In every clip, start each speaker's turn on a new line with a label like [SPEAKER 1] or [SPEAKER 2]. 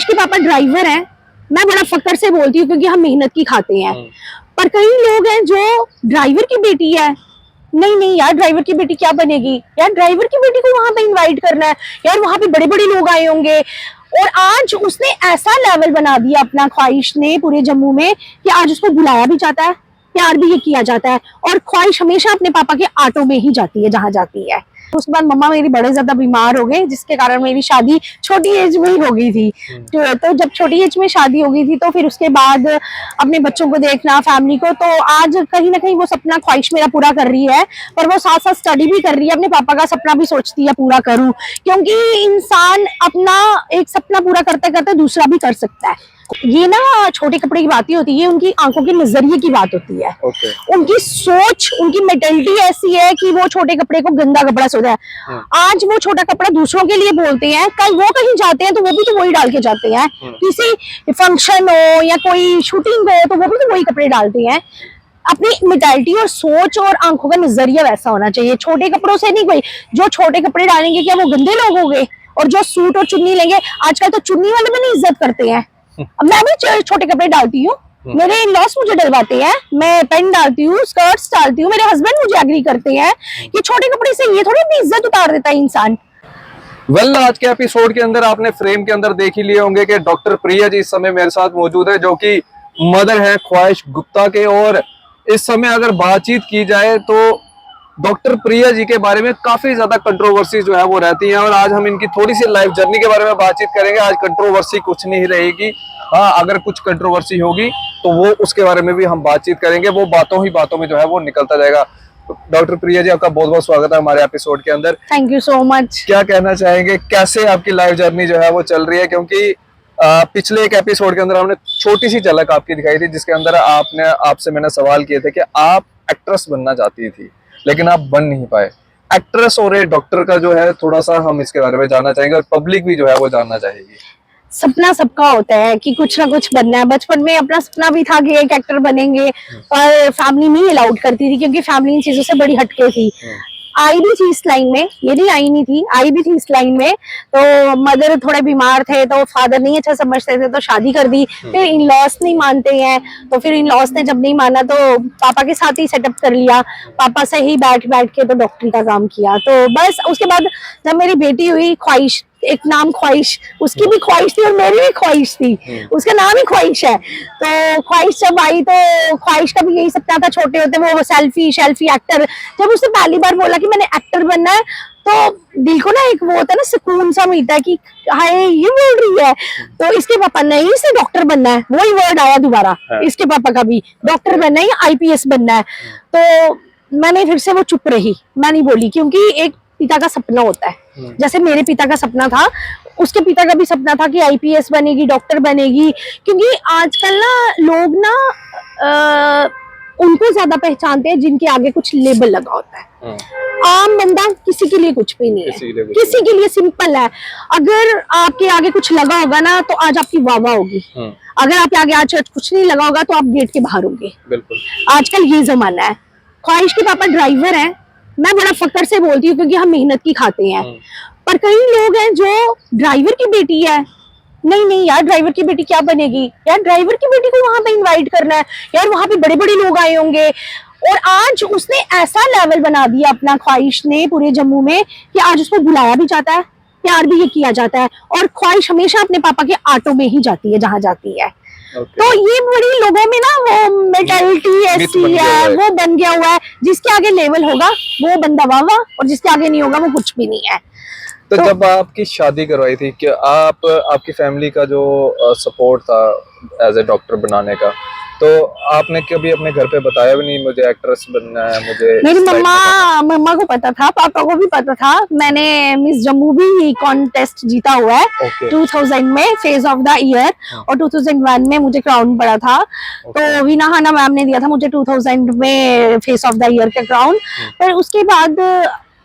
[SPEAKER 1] के पापा ड्राइवर हैं, मैं बड़ा फक्र से बोलती हूँ क्योंकि हम मेहनत की खाते हैं। पर कई लोग हैं जो ड्राइवर की बेटी है, नहीं नहीं यार ड्राइवर की बेटी क्या बनेगी यार, ड्राइवर की बेटी को वहां पे इनवाइट करना है यार, वहां पे बड़े बड़े लोग आए होंगे। और आज उसने ऐसा लेवल बना दिया अपना ख्वाहिश ने पूरे जम्मू में कि आज उसको बुलाया भी जाता है, प्यार भी ये किया जाता है, और ख्वाहिश हमेशा अपने पापा के ऑटो में ही जाती है जहां जाती है। उसके बाद मम्मा मेरी बड़े ज्यादा बीमार हो गए, जिसके कारण मेरी शादी छोटी एज में ही हो गई थी। तो जब छोटी एज में शादी हो गई थी तो फिर उसके बाद अपने बच्चों को देखना, फैमिली को, तो आज कहीं ना कहीं वो सपना ख्वाहिश मेरा पूरा कर रही है, पर वो साथ साथ स्टडी भी कर रही है, अपने पापा का सपना भी सोचती है पूरा करूं, क्योंकि इंसान अपना एक सपना पूरा करते करते दूसरा भी कर सकता है। ये ना छोटे कपड़े की बात ही होती है, उनकी आंखों के नजरिए की बात होती है। उनकी सोच, उनकी मेंटालिटी ऐसी है कि वो छोटे कपड़े को गंदा कपड़ा सोचता है। आज वो छोटा कपड़ा दूसरों के लिए बोलते हैं, कल वो कहीं जाते हैं तो वो भी तो वही डाल के जाते हैं, किसी फंक्शन हो या कोई शूटिंग हो तो वो भी तो वही कपड़े डालते हैं। अपनी मेंटालिटी और सोच और आंखों का नजरिया वैसा होना चाहिए, छोटे कपड़ों से नहीं। कोई जो छोटे कपड़े डालेंगे क्या वो गंदे लोग हो गए, और जो सूट और चुन्नी लेंगे, आजकल तो चुन्नी वाले में नहीं इज्जत करते हैं। मैं भी छोटे कपड़े डालती हूँ, मेरे इन-लॉज मुझे डलवाते हैं, मैं पेन डालती हूँ, स्कर्ट्स डालती हूँ, मेरे हस्बैंड मुझे एग्री करते हैं कि छोटे कपड़े से ये थोड़ी अपनी इज्जत उतार देता है इंसान।
[SPEAKER 2] आज के एपिसोड के अंदर आपने फ्रेम के अंदर देख ही लिए होंगे कि डॉक्टर प्रिया जी इस समय मेरे साथ मौजूद है, जो कि मदर है ख्वाहिश गुप्ता के। और इस समय अगर बातचीत की जाए तो डॉक्टर प्रिया जी के बारे में काफी ज्यादा कंट्रोवर्सी जो है वो रहती है, और आज हम इनकी थोड़ी सी लाइफ जर्नी के बारे में बातचीत करेंगे। आज कंट्रोवर्सी कुछ नहीं रहेगी, हाँ अगर कुछ कंट्रोवर्सी होगी तो वो उसके बारे में भी हम बातचीत करेंगे, वो बातों ही बातों में जो है वो निकलता जाएगा। डॉक्टर प्रिया जी, आपका बहुत बहुत स्वागत है हमारे एपिसोड के अंदर।
[SPEAKER 1] Thank you so much.
[SPEAKER 2] क्या कहना चाहेंगे, कैसे आपकी लाइफ जर्नी जो है वो चल रही है? क्योंकि पिछले एक एपिसोड के अंदर हमने छोटी सी झलक आपकी दिखाई थी, जिसके अंदर आपसे मैंने सवाल किए थे कि आप एक्ट्रेस बनना चाहती थी लेकिन आप बन नहीं पाए। एक्ट्रेस और एक डॉक्टर का जो है थोड़ा सा हम इसके बारे में जानना चाहेंगे, और पब्लिक भी जो है वो जानना चाहेगी।
[SPEAKER 1] सपना सबका होता है कि कुछ ना कुछ बनना है। बचपन में अपना सपना भी था कि एक एक्टर बनेंगे, पर फैमिली नहीं अलाउड करती थी क्योंकि फैमिली इन चीजों से बड़ी हटके थी। आई भी थी इस लाइन में, ये नहीं आई नहीं थी, आई भी थी इस लाइन में। तो मदर थोड़े बीमार थे तो फादर नहीं अच्छा समझते थे तो शादी कर दी। फिर इन लॉस नहीं मानते हैं, तो फिर इन लॉस ने जब नहीं माना तो पापा के साथ ही सेटअप कर लिया, पापा से ही बैठ के तो डॉक्टरी का काम किया। तो बस उसके बाद जब मेरी बेटी हुई ख्वाहिश, एक नाम ख्वाहिश, उसकी भी ख्वाहिश थी और मेरी भी ख्वाहिश थी, उसका नाम ही ख्वाहिश है। तो ख्वाहिश जब आई तो ख्वाहिश का भी यही सपना था छोटे होते, वो शेल्फी एक्टर। जब उसने पहली बार बोला कि मैंने एक्टर बनना है तो दिल को ना एक वो होता है ना सुकून सा मिलता है कि हाय ये बोल रही है। तो इसके पापा नहीं, इसे डॉक्टर बनना है, वही वर्ड आया दोबारा इसके पापा का भी, डॉक्टर बनना है या IPS बनना है। तो मैंने फिर से वो चुप रही, मैं नहीं बोली, क्योंकि एक पिता का सपना होता है, जैसे मेरे पिता का सपना था, उसके पिता का भी सपना था कि IPS बनेगी, डॉक्टर बनेगी। क्योंकि आजकल ना लोग ना उनको ज्यादा पहचानते हैं जिनके आगे कुछ लेबल लगा होता है। आम बंदा किसी के लिए कुछ भी नहीं है, किसी के लिए सिंपल है। अगर आपके आगे कुछ लगा होगा ना तो आज आपकी वाह होगी, अगर आपके आगे आज कुछ नहीं लगा होगा तो आप गेट के बाहर होंगे। बिल्कुल आजकल ये जमाना है। ख्वाहिश के पापा ड्राइवर हैं, मैं बड़ा फक्र से बोलती हूँ क्योंकि हम मेहनत की खाते हैं। पर कई लोग हैं जो ड्राइवर की बेटी है, नहीं नहीं यार ड्राइवर की बेटी क्या बनेगी यार, ड्राइवर की बेटी को वहां पे इनवाइट करना है यार, वहां पे बड़े बड़े लोग आए होंगे। और आज उसने ऐसा लेवल बना दिया अपना ख्वाहिश ने पूरे जम्मू में कि आज उसको बुलाया भी जाता है, प्यार भी ये किया जाता है, और ख्वाहिश हमेशा अपने पापा के ऑटो में ही जाती है जहां जाती है। तो ये बड़ी लोगों में ना वो मेंटालिटी ऐसी है, वो बन गया हुआ है, जिसके आगे लेवल होगा वो बंदा वाह, और जिसके आगे नहीं होगा वो कुछ भी नहीं है।
[SPEAKER 2] तो जब आपकी शादी करवाई थी, कि आपकी फैमिली का जो सपोर्ट था एज ए डॉक्टर बनाने का, तो आपने कभी अपने घर पे बताया भी नहीं मुझे एक्ट्रेस बनना है? मुझे
[SPEAKER 1] मेरी मम्मा को पता था, पापा को भी पता था। मैंने मिस जम्मू भी कॉन्टेस्ट जीता हुआ है 2000 में फेस ऑफ द ईयर, और 2001 में मुझे क्राउन पड़ा था। तो वीना हाना मैम ने दिया था मुझे 2000 में फेस ऑफ द ईयर का क्राउन। पर उसके बाद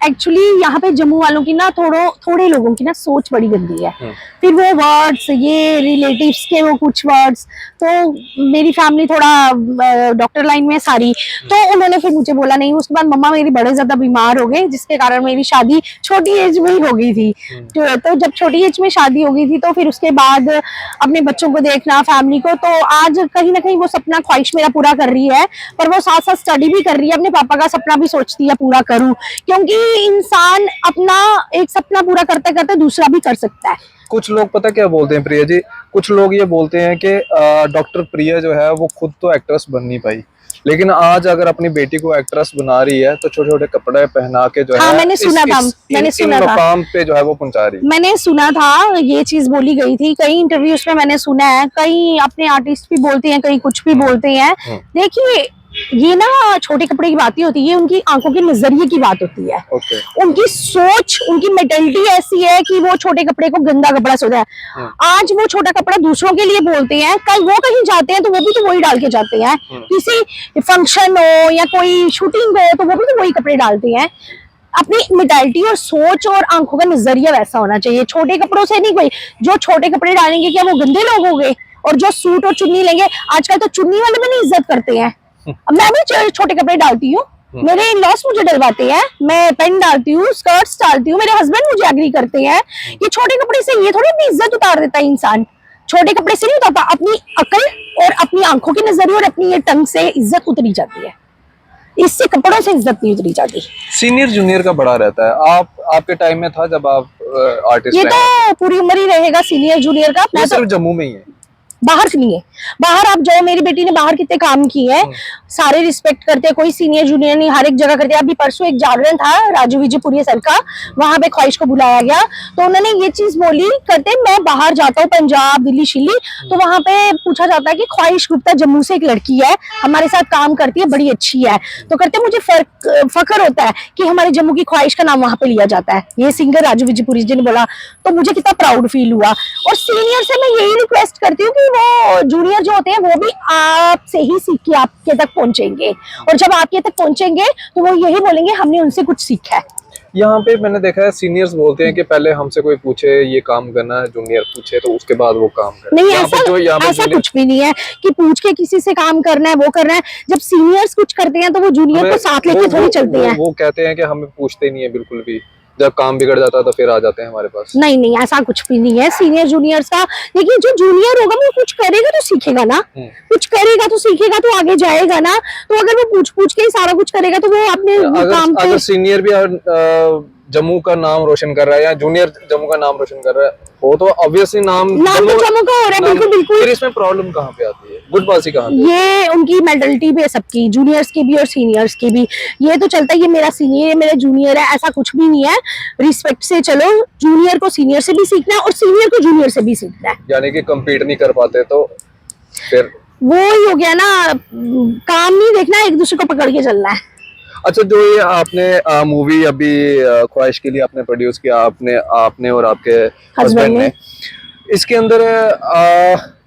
[SPEAKER 1] एक्चुअली यहाँ पे जम्मू वालों की ना थोड़े लोगों की ना सोच बड़ी गंदी है। फिर वो वर्ड्स, ये रिलेटिव्स के वो कुछ वर्ड्स, तो मेरी फैमिली थोड़ा डॉक्टर लाइन में सारी, तो उन्होंने फिर मुझे बोला नहीं। उसके बाद मम्मा मेरी बड़े ज्यादा बीमार हो गए, जिसके कारण मेरी शादी छोटी एज में ही हो गई थी। तो जब छोटी एज में शादी हो गई थी तो फिर उसके बाद अपने बच्चों को देखना, फैमिली को, तो आज कहीं ना कहीं वो सपना ख्वाहिश मेरा पूरा कर रही है, पर वो साथ साथ स्टडी भी कर रही है। अपने पापा का सपना भी सोचती है पूरा करूं, क्योंकि इंसान अपना एक सपना पूरा करते करते दूसरा भी कर सकता है।
[SPEAKER 2] कुछ लोग पता क्या बोलते हैं प्रिया जी, कुछ लोग ये बोलते हैं कि डॉक्टर प्रिया जो है वो खुद तो एक्ट्रेस बन नहीं पाई, लेकिन आज अगर अपनी बेटी को एक्ट्रेस बना रही है तो छोटे छोटे कपड़े पहना के जो है
[SPEAKER 1] मैंने सुना था, मैंने सुना था,
[SPEAKER 2] मकाम पे जो है वो पहुंचा रही है।
[SPEAKER 1] मैंने सुना था, ये चीज बोली गई थी कई इंटरव्यूज में, मैंने सुना है। कई अपने आर्टिस्ट भी बोलते हैं, कई कुछ भी बोलते हैं। देखिए, ये ना छोटे कपड़े की बात ही होती है, उनकी आंखों के नजरिए की बात होती है। उनकी सोच, उनकी मेंटालिटी ऐसी है कि वो छोटे कपड़े को गंदा कपड़ा सोचते हैं। आज वो छोटा कपड़ा दूसरों के लिए बोलते हैं, कल वो कहीं जाते हैं तो वो भी तो वही डाल के जाते हैं। किसी फंक्शन हो या कोई शूटिंग हो तो वो भी तो वही कपड़े डालते हैं। अपनी मेंटालिटी और सोच और आंखों का नजरिया वैसा होना चाहिए। छोटे कपड़ों से नहीं, कोई जो छोटे कपड़े डालेंगे क्या वो गंदे लोग हो गए? और जो सूट और चुन्नी लेंगे, आजकल तो चुन्नी वाले भी नहीं इज्जत करते हैं। मैं भी छोटे कपड़े डालती हूँ, मेरे इन-लॉज मुझे डलवाते हैं, मैं पेन डालती हूँ, स्कर्ट्स डालती हूँ, मेरे हस्बैंड मुझे एग्री करते हैं। ये छोटे कपड़े से ये थोड़ी अपनी इज्जत उतार देता है इंसान, छोटे कपड़े से नहीं उतारता। अपनी अकल और अपनी आंखों के नजरिए और अपनी ये टंग से इज्जत उतरी जाती है, इससे कपड़ों से इज्जत नहीं उतरी जाती।
[SPEAKER 2] सीनियर जूनियर का बड़ा रहता है। आपके टाइम में था जब आप आर्टिस्ट?
[SPEAKER 1] ये तो पूरी उम्र ही रहेगा सीनियर जूनियर का।
[SPEAKER 2] मैं सिर्फ जम्मू में ही है,
[SPEAKER 1] बाहर नहीं है। बाहर आप जो, मेरी बेटी ने बाहर कितने काम किए हैं, सारे रिस्पेक्ट करते हैं, कोई सीनियर जूनियर नहीं, हर एक जगह करते हैं। अभी परसों एक जागरण था राजू विजयपुरी सर का, वहां पे ख्वाहिश को बुलाया गया, तो उन्होंने ये चीज बोली, करते मैं बाहर जाता हूँ पंजाब, दिल्ली, शिल्ली, तो वहां पे पूछा जाता है कि ख्वाहिश गुप्ता जम्मू से एक लड़की है, हमारे साथ काम करती है, बड़ी अच्छी है, तो करते मुझे फख्र होता है कि हमारे जम्मू की ख्वाहिश का नाम वहां पे लिया जाता है। ये सिंगर राजू विजयपुरी जी ने बोला, तो मुझे कितना प्राउड फील हुआ। और सीनियर से मैं यही रिक्वेस्ट करती हूँ कि वो जूनियर जो होते हैं वो भी आपसे ही सीख के आपके तक पहुंचेंगे, और जब आपके तक पहुंचेंगे तो वो यही बोलेंगे हमने उनसे कुछ सीखा है।
[SPEAKER 2] यहाँ पे मैंने देखा है सीनियर्स बोलते हैं कि पहले हमसे कोई पूछे ये काम करना है, जूनियर पूछे तो उसके बाद वो काम करे।
[SPEAKER 1] नहीं, ऐसा कुछ भी नहीं है कि पूछ के किसी से काम करना है, वो करना है। जब सीनियर्स कुछ करते हैं तो वो जूनियर को साथ लेके थोड़ी चलते हैं।
[SPEAKER 2] वो कहते हैं कि हमें पूछते नहीं है बिल्कुल भी, जब काम बिगड़ जाता है तो फिर आ जाते हैं हमारे पास।
[SPEAKER 1] नहीं, ऐसा कुछ भी नहीं है सीनियर जूनियर्स का। देखिए, जो जूनियर होगा वो कुछ करेगा तो सीखेगा ना, कुछ करेगा तो सीखेगा तो आगे जाएगा ना। तो अगर वो पूछ के ही सारा कुछ करेगा तो वो अपने काम पे।
[SPEAKER 2] अगर सीनियर भी जम्मू का नाम रोशन कर रहा है या जूनियर जम्मू का नाम रोशन कर रहा है, वो तो ऑब्वियसली नाम
[SPEAKER 1] तो जम्मू का हो रहा है। बिल्कुल।
[SPEAKER 2] फिर इसमें प्रॉब्लम कहाँ पे आती है, गुटबाजी कहाँ पे?
[SPEAKER 1] ये उनकी मेंटालिटी भी है सबकी, जूनियर्स की भी और सीनियर्स की भी। ये तो चलता है, ये मेरा सीनियर है, मेरा जूनियर है, ऐसा कुछ भी नहीं है। रिस्पेक्ट से चलो, जूनियर को सीनियर से भी सीखना है और सीनियर को जूनियर से भी सीखना है।
[SPEAKER 2] यानी कि कम्पीट नहीं कर पाते तो फिर
[SPEAKER 1] वो ही हो गया ना, काम नहीं देखना, एक दूसरे को पकड़ के चलना है।
[SPEAKER 2] अच्छा, जो ये आपने मूवी अभी ख्वाहिश के लिए आपने प्रोड्यूस किया, आपने और आपके हस्बैंड ने, इसके अंदर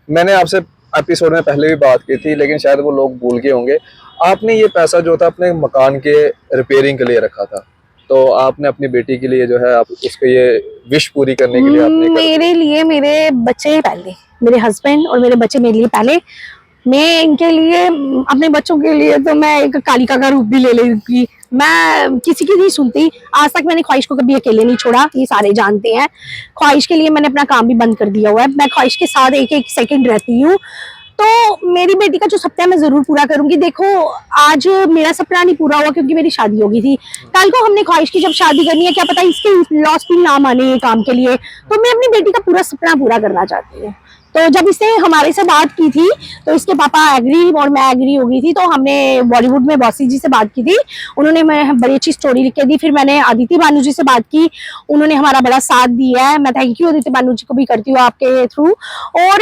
[SPEAKER 2] मैंने आपसे एपिसोड में पहले भी बात की थी, लेकिन शायद वो लोग भूल गए होंगे। आपने ये पैसा जो था अपने मकान के रिपेयरिंग के लिए रखा था, तो आपने अपनी बेटी के लिए जो है आप उसको ये विश पूरी करने के लिए आपने
[SPEAKER 1] मेरे लिए मेरे बच्चे पहले, मेरे हस्बैंड और मेरे बच्चे मेरे लिए पहले। मैं इनके लिए, अपने बच्चों के लिए तो मैं एक कालिका का रूप भी ले लेती। मैं किसी की नहीं सुनती, आज तक मैंने ख्वाहिश को कभी अकेले नहीं छोड़ा, ये सारे जानते हैं। ख्वाहिश के लिए मैंने अपना काम भी बंद कर दिया हुआ है, मैं ख्वाहिश के साथ एक एक सेकंड रहती हूँ। तो मेरी बेटी का जो सपना है मैं जरूर पूरा करूंगी। देखो, आज मेरा सपना नहीं पूरा हुआ क्योंकि मेरी शादी हो गई थी, कल को हमने ख्वाहिश की जब शादी करनी है, क्या पता इसके लॉस भी ना माने ये काम के लिए, तो मैं अपनी बेटी का पूरा सपना पूरा करना चाहती हूँ। तो जब इसने हमारे से बात की थी तो इसके पापा एग्री और मैं एग्री हो गई थी, तो हमने बॉलीवुड में बॉसी जी से बात की थी, उन्होंने मैं बड़ी अच्छी स्टोरी लिख के दी। फिर मैंने अदिति बानू जी से बात की, उन्होंने हमारा बड़ा साथ दिया है। मैं थैंक यू अदिति बानू जी को भी करती हूँ आपके थ्रू, और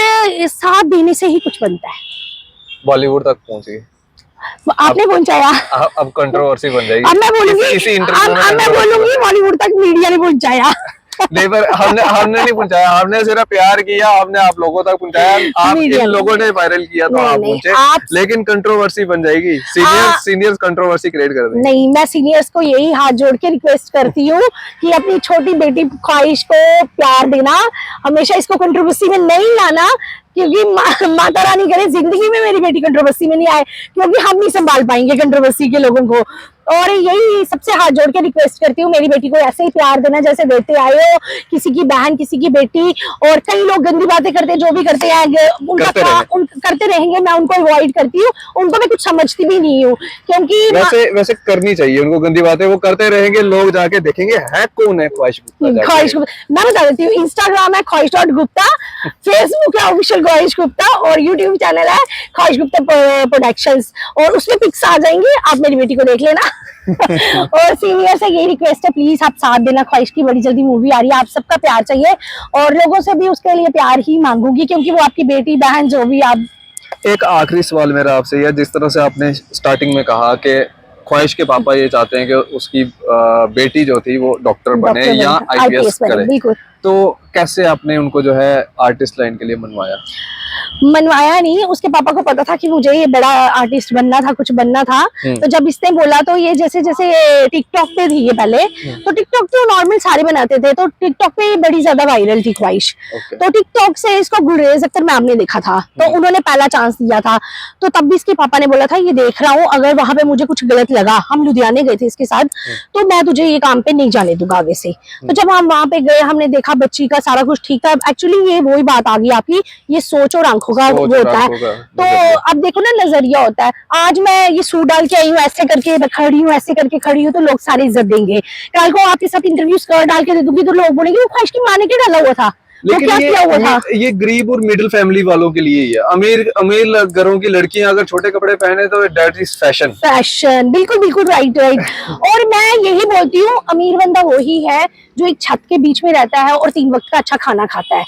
[SPEAKER 1] साथ देने से ही कुछ बनता है।
[SPEAKER 2] बॉलीवुड तक पहुंची,
[SPEAKER 1] आपने पहुंचाया,
[SPEAKER 2] अब कंट्रोवर्सी बन जाएगी।
[SPEAKER 1] अब मैं बोलूंगी बॉलीवुड तक मीडिया ने पहुंचाया।
[SPEAKER 2] नहीं पर हमने नहीं पहुंचाया, हमने सिर्फ प्यार किया, हमने आप लोगों तक पहुंचाया, आप इन लोगों ने वायरल किया तो आप पहुंचे, लेकिन कंट्रोवर्सी बन जाएगी, सीनियर्स कंट्रोवर्सी क्रिएट कर देंगे।
[SPEAKER 1] नहीं, मैं सीनियर्स को यही हाथ जोड़ के रिक्वेस्ट करती हूँ कि अपनी छोटी बेटी ख्वाहिश को प्यार देना, हमेशा इसको कंट्रोवर्सी में नहीं लाना, क्योंकि माता रानी करे जिंदगी में मेरी बेटी कंट्रोवर्सी में नहीं आए, क्योंकि हम नहीं संभाल पाएंगे कंट्रोवर्सी के लोगों को। और यही सबसे हाथ जोड़ के रिक्वेस्ट करती हूँ, मेरी बेटी को ऐसे ही प्यार देना जैसे देते आए हो, किसी की बहन किसी की बेटी। और कई लोग गंदी बातें करते हैं, जो भी करते हैं करते रहेंगे, मैं उनको अवॉइड करती हूँ, उनको मैं कुछ समझती भी नहीं हूँ, क्योंकि
[SPEAKER 2] वैसे करनी चाहिए उनको गंदी बातें, वो करते रहेंगे, लोग जाके देखेंगे है कौन है ख्वाहिश गुप्ता।
[SPEAKER 1] मैं बता देती हूँ, इंस्टाग्राम है ख्वाहिश.गुप्ता, फेसबुक है ऑफिशियल ख्वाहिश गुप्ता, और यूट्यूब चैनल है ख्वाहिश गुप्ता प्रोडक्शंस, और उसमें पिक्स आ जाएंगी, आप मेरी बेटी को देख लेना। और सीनियर से यही रिक्वेस्ट है, प्लीज आप साथ देना, ख्वाहिश की बड़ी जल्दी मूवी आ रही है, आप सबका प्यार चाहिए, और लोगों से भी उसके लिए प्यार ही मांगूंगी, क्योंकि वो आपकी बेटी बहन जो भी आप।
[SPEAKER 2] एक आखिरी सवाल मेरा आपसे यह, जिस तरह से आपने स्टार्टिंग में कहा कि ख्वाहिश के पापा ये चाहते हैं कि उसकी बेटी जो थी वो डॉक्टर बने या IPS करे, तो कैसे आपने उनको जो है आर्टिस्ट लाइन के लिए
[SPEAKER 1] मनवाया नहीं, उसके पापा को पता था कि मुझे ये बड़ा आर्टिस्ट बनना था, कुछ बनना था। तो जब इसने बोला, तो ये जैसे टिकटॉक पे थी ये पहले, तो टिकटॉक तो नॉर्मल सारे बनाते थे, तो टिकटॉक पे बड़ी ज्यादा वायरल थी ख्वाहिश। तो टिकटॉक से इसको गुलरेज अख्तर मैम ने देखा था, तो उन्होंने पहला चांस दिया था। तो तब भी इसके पापा ने बोला था, ये देख रहा हूँ, अगर वहां पे मुझे कुछ गलत लगा, हम लुधियाने गए थे इसके साथ, तो मैं तुझे ये काम पे नहीं जाने दूंगा आगे से। तो जब हम वहां पे गए, हमने देखा बच्ची का सारा कुछ ठीक था। एक्चुअली ये वही बात आ गई आपकी, ये सोच और आंखों का वो होता है। तो अब देखो ना, नजरिया होता है। आज मैं ये सूट डाल के आई हूँ, ऐसे करके खड़ी हूँ, ऐसे करके खड़ी हूँ, तो लोग सारी इज्जत देंगे। कल को आपके साथ इंटरव्यू स्कर्ट डाल के दे दूंगी, तो लोग बोलेंगे वो ख्वाहिश की माँ ने क्या डाला हुआ था,
[SPEAKER 2] लेकिन क्या किया हुआ था। ये गरीब और मिडिल फैमिली वालों के लिए ही है। अमीर घरों की लड़कियां अगर छोटे कपड़े पहने तो दैट इज फैशन।
[SPEAKER 1] बिल्कुल राइट। और मैं यही बोलती हूँ, अमीर बंदा वही है जो एक छत के बीच में रहता है और 3 वक्त का अच्छा खाना खाता है।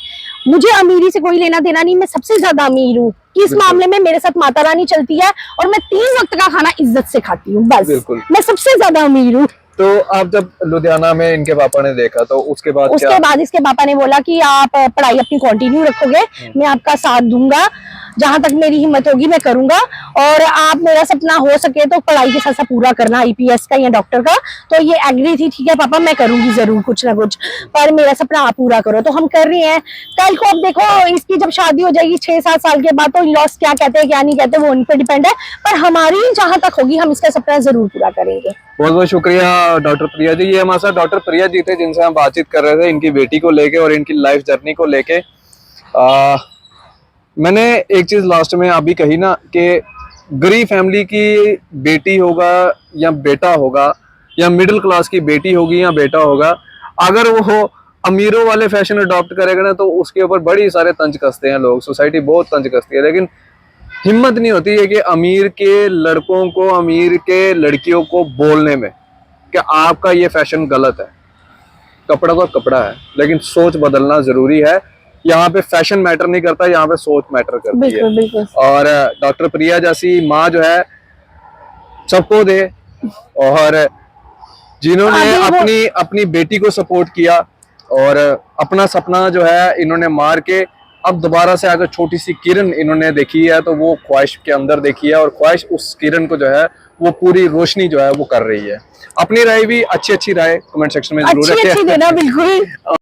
[SPEAKER 1] मुझे अमीरी से कोई लेना देना नहीं, मैं सबसे ज्यादा अमीर हूँ। इस मामले में मेरे साथ माता रानी चलती है, और मैं 3 वक्त का खाना इज्जत से खाती हूँ, बस। मैं सबसे ज्यादा अमीर हूँ।
[SPEAKER 2] तो आप जब लुधियाना में इनके पापा ने देखा, तो उसके बाद
[SPEAKER 1] इसके पापा ने बोला कि आप पढ़ाई अपनी कंटिन्यू रखोगे, मैं आपका साथ दूंगा, जहां तक मेरी हिम्मत होगी मैं करूंगा, और आप मेरा सपना हो सके तो पढ़ाई के साथ साथ पूरा करना, IPS का या डॉक्टर का। तो ये एग्री थी, ठीक है पापा मैं करूंगी जरूर कुछ ना कुछ, पर मेरा सपना आप पूरा करो। तो हम कर रहे हैं। कल को अब देखो, इसकी जब शादी हो जाएगी 6-7 साल के बाद, तो लॉस क्या कहते हैं क्या नहीं कहते वो उन पर डिपेंड है, पर हमारी जहां तक होगी हम इसका सपना जरूर पूरा करेंगे।
[SPEAKER 2] बहुत बहुत शुक्रिया डॉक्टर प्रिया जी। ये हमारे साथ डॉक्टर प्रिया जी थे, जिनसे हम बातचीत कर रहे थे इनकी बेटी को लेके और इनकी लाइफ जर्नी को लेके। मैंने एक चीज लास्ट में अभी कही ना, कि गरीब फैमिली की बेटी होगा या बेटा होगा, या मिडिल क्लास की बेटी होगी या बेटा होगा, अगर वो अमीरों वाले फैशन अडॉप्ट करेगा ना, तो उसके ऊपर बड़ी सारे तंज कसते हैं लोग, सोसाइटी बहुत तंज कसती है। लेकिन हिम्मत नहीं होती है कि अमीर के लड़कों को, अमीर के लड़कियों को बोलने में कि आपका ये फैशन गलत है। कपड़ा तो कपड़ा है, लेकिन सोच बदलना जरूरी है। यहाँ पे फैशन मैटर नहीं करता, यहाँ पे सोच मैटर करती है।
[SPEAKER 1] बिल्कुल।
[SPEAKER 2] और डॉक्टर प्रिया जैसी माँ जो है सबको दे, और जिन्होंने अपनी बेटी को सपोर्ट किया और अपना सपना जो है इन्होंने मार के अब दोबारा से अगर छोटी सी किरण इन्होंने देखी है, तो वो ख्वाहिश के अंदर देखी है, और ख्वाहिश उस किरण को जो है वो पूरी रोशनी जो है वो कर रही है। अपनी राय भी अच्छी राय कमेंट सेक्शन में जरूर रखें।
[SPEAKER 1] अच्छी देना, बिल्कुल।